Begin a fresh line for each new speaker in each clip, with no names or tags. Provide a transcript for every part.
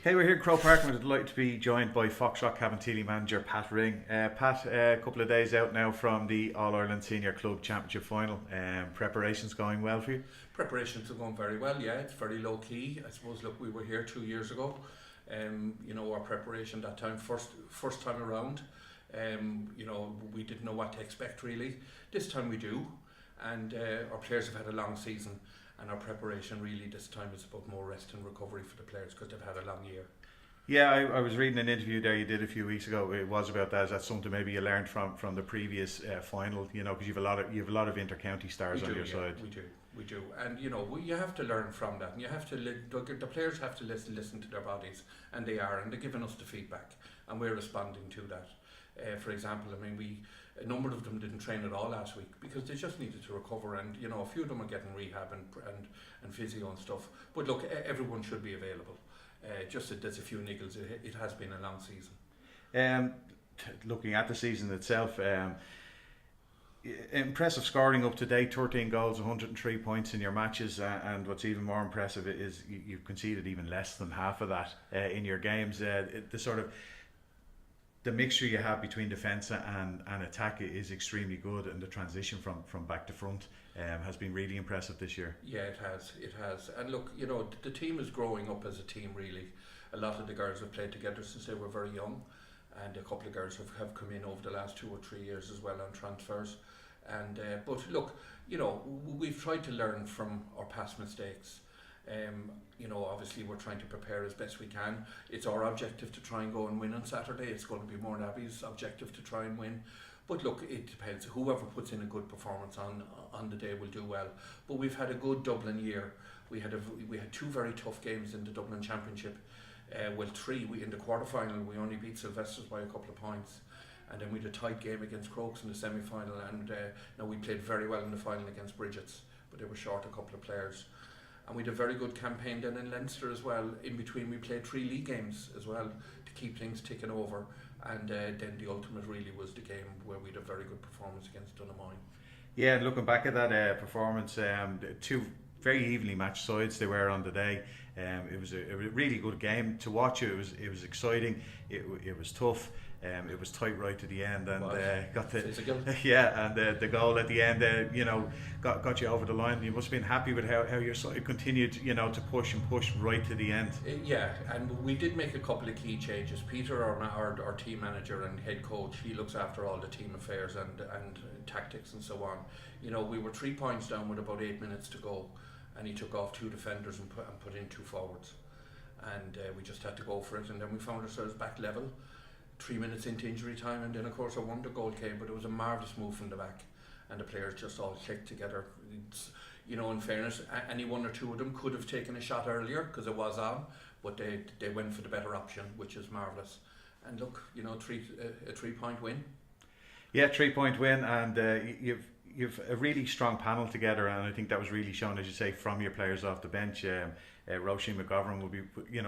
Hey, we're here at Croke Park and we're delighted to be joined by Foxrock Cabinteely manager Pat Ring. Pat, a couple of days out now from the All-Ireland Senior Club Championship final. Preparations going well for you?
Preparations are going very well, yeah. It's very low key. I suppose, look, we were here 2 years ago. Our preparation that time, first time around, we didn't know what to expect really. This time we do, and our players have had a long season. And our preparation really this time is about more rest and recovery for the players because they've had a long year.
Yeah, I was reading an interview there you did a few weeks ago. It was about that. Is that something maybe you learned from the previous final? Because you have a lot of inter-county stars on your side.
We do, and you have to learn from that, and you have to the players have to listen to their bodies, and they are, and they're giving us the feedback, and we're responding to that. For example, a number of them didn't train at all last week because they just needed to recover, and a few of them are getting rehab and physio and stuff. But look, everyone should be available. Just that there's a few niggles. It has been a long season.
Looking at the season itself, impressive scoring up to date, 13 goals, 103 points in your matches, and what's even more impressive is you've conceded even less than half of that in your games. The mixture you have between defence and attack is extremely good, and the transition from back to front has been really impressive this year.
Yeah, it has. And look, the team is growing up as a team really. A lot of the girls have played together since they were very young, and a couple of girls have come in over the last 2 or 3 years as well on transfers. And but look, we've tried to learn from our past mistakes. Obviously we're trying to prepare as best we can. It's our objective to try and go and win on Saturday. It's going to be Mourneabbey's objective to try and win. But look, it depends. Whoever puts in a good performance on the day will do well. But we've had a good Dublin year. We had 2 very tough games in the Dublin Championship. 3. In the quarter-final we only beat Sylvester's by a couple of points. And then we had a tight game against Crokes in the semi-final, and we played very well in the final against Bridget's, but they were short a couple of players. And we had a very good campaign then in Leinster as well. In between we played 3 league games as well to keep things ticking over, and then the ultimate really was the game where we had a very good performance against Donaghmore.
Yeah, looking back at that performance, 2 very evenly matched sides they were on the day. It was a really good game to watch. It was exciting. It was tough. It was tight right to the end, and got the physical. And the goal at the end, got you over the line. You must have been happy with how your side continued, to push right to the end.
Yeah, and we did make a couple of key changes. Peter, our team manager and head coach, he looks after all the team affairs and tactics and so on. We were 3 points down with about 8 minutes to go, and he took off 2 defenders and put in 2 forwards, and we just had to go for it. And then we found ourselves back level 3 minutes into injury time, and then of course a wonder goal came, but it was a marvellous move from the back, and the players just all clicked together. In fairness, any 1 or 2 of them could have taken a shot earlier because it was on, but they went for the better option, which is marvellous. And look, a 3-point win.
Yeah, 3-point win, and you've a really strong panel together, and I think that was really shown, as you say, from your players off the bench. Roisin McGovern will be,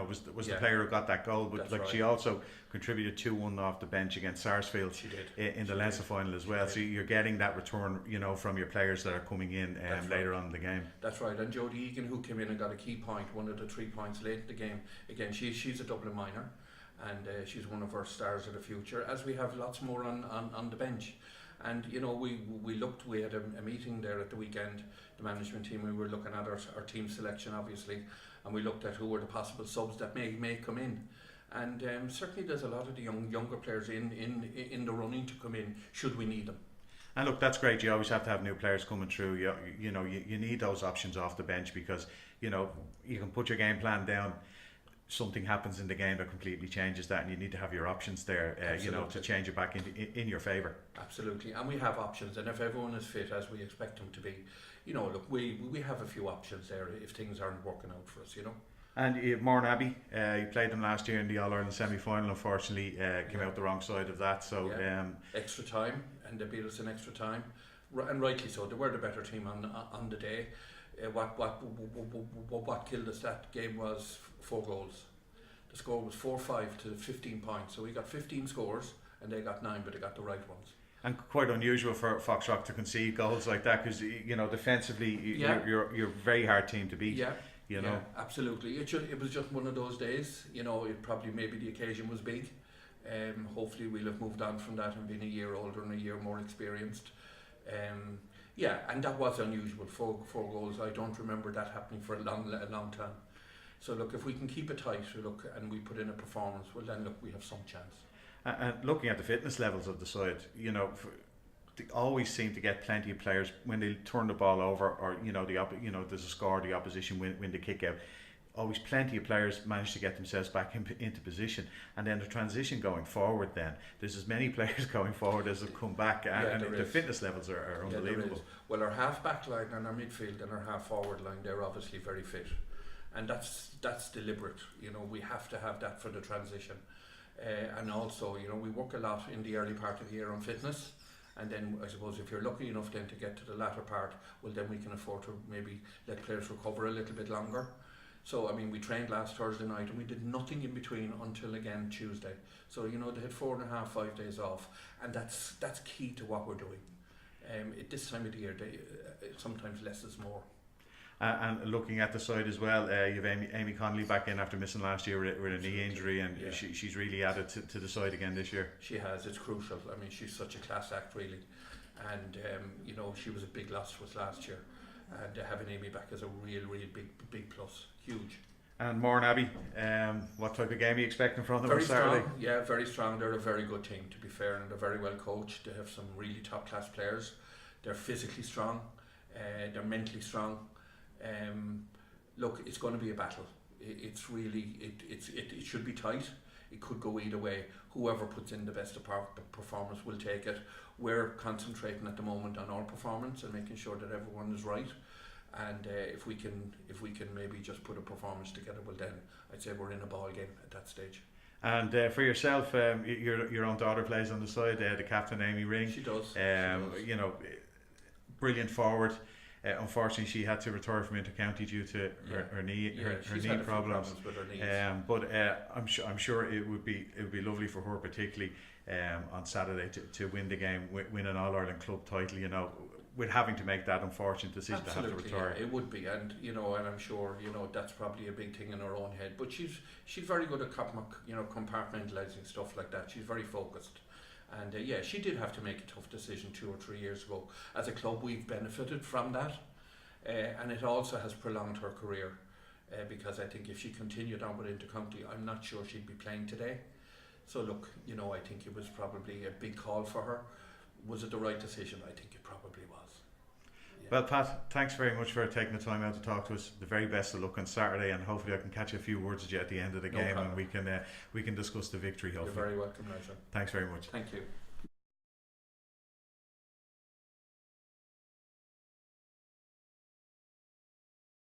was the player who got that goal, but right. She also contributed 2-1 off the bench against Sarsfield in the Leinster final as well. So you're getting that return, from your players that are coming in later on in the game.
That's right. And Jodie Egan, who came in and got a key point, one of the 3 points late in the game. Again, she's a Dublin minor, and she's one of our stars of the future, as we have lots more on the bench. And we had a meeting there at the weekend, the management team. We were looking at our team selection obviously, and we looked at who were the possible subs that may come in. And certainly there's a lot of the younger players in the running to come in should we need them.
And look, that's great. You always have to have new players coming through. You need those options off the bench because you can put your game plan down. Something happens in the game that completely changes that, and you need to have your options there, to change it back in your favour.
Absolutely, and we have options, and if everyone is fit as we expect them to be, look, we have a few options there if things aren't working out for us,
And Mourneabbey, you played them last year in the All-Ireland semi-final. Unfortunately, came out the wrong side of that. So
extra time, and they beat us in extra time, and rightly so. They were the better team on the day. What killed us that game was 4 goals. The score was 4-5 to 15 points. So we got 15 scores and they got 9, but they got the right ones.
And quite unusual for Foxrock to concede goals like that because defensively you're a very hard team to beat.
Yeah.
you know.
Absolutely. It was just one of those days. You know, it probably maybe the occasion was big. Hopefully we'll have moved on from that and been a year older and a year more experienced. And that was unusual. Four goals. I don't remember that happening for a long time. So look, if we can keep it tight, and we put in a performance, well then look, we have some chance.
And looking at the fitness levels of the side, you know, they always seem to get plenty of players when they turn the ball over, or you know, there's a score, the opposition win the kick out. Always plenty of players manage to get themselves back into position, and then the transition going forward. Then there's as many players going forward as have come back, and the fitness levels are unbelievable.
Well, our half back line and our midfield and our half forward line, they're obviously very fit, and that's deliberate. You know, we have to have that for the transition, and also, you know, we work a lot in the early part of the year on fitness. And then I suppose if you're lucky enough then to get to the latter part, well then we can afford to maybe let players recover a little bit longer. So I mean, we trained last Thursday night and we did nothing in between until again Tuesday. So you know, they had 4.5, 5 days off, and that's key to what we're doing. At this time of the year, sometimes less is more.
And looking at the side as well, you've Amy Connolly back in after missing last year with a knee injury, and she's really added to the side again this year.
She has. It's crucial. I mean, she's such a class act, really, and you know, she was a big loss to us last year, and having Amy back is a real big plus, huge.
And Mourneabbey, what type of game are you expecting from them
very
on Saturday?
Strong. Yeah, very strong. They're a very good team, to be fair, and they're very well coached. They have some really top class players. They're physically strong. They're mentally strong. Look, it's going to be a battle. It's really it should be tight. It could go either way. Whoever puts in the best performance will take it. We're concentrating at the moment on our performance and making sure that everyone is right. And if we can maybe just put a performance together, well then I'd say we're in a ball game at that stage. And
for yourself, your own daughter plays on the side. The captain, Amy Ring.
She does.
You know, brilliant forward. Unfortunately, she had to retire from intercounty due to her knee problems.
With her knees.
But I'm sure it would be lovely for her, particularly on Saturday, to win the game, win an All Ireland club title. You know, with having to make that unfortunate decision to have to retire.
Yeah, it would be, and you know, and I'm sure you know that's probably a big thing in her own head. But she's very good at compartmentalising stuff like that. She's very focused. And she did have to make a tough decision 2 or 3 years ago. As a club, we've benefited from that, and it also has prolonged her career, because I think if she continued on with intercounty, I'm not sure she'd be playing today. So look, you know, I think it was probably a big call for her. Was it the right decision? I think it probably was.
Well, Pat, thanks very much for taking the time out to talk to us. The very best of luck on Saturday, and hopefully I can catch a few words with you at the end of the game, and we can discuss the victory. Hopefully.
You're very welcome, Nigel.
Thanks very much.
Thank you.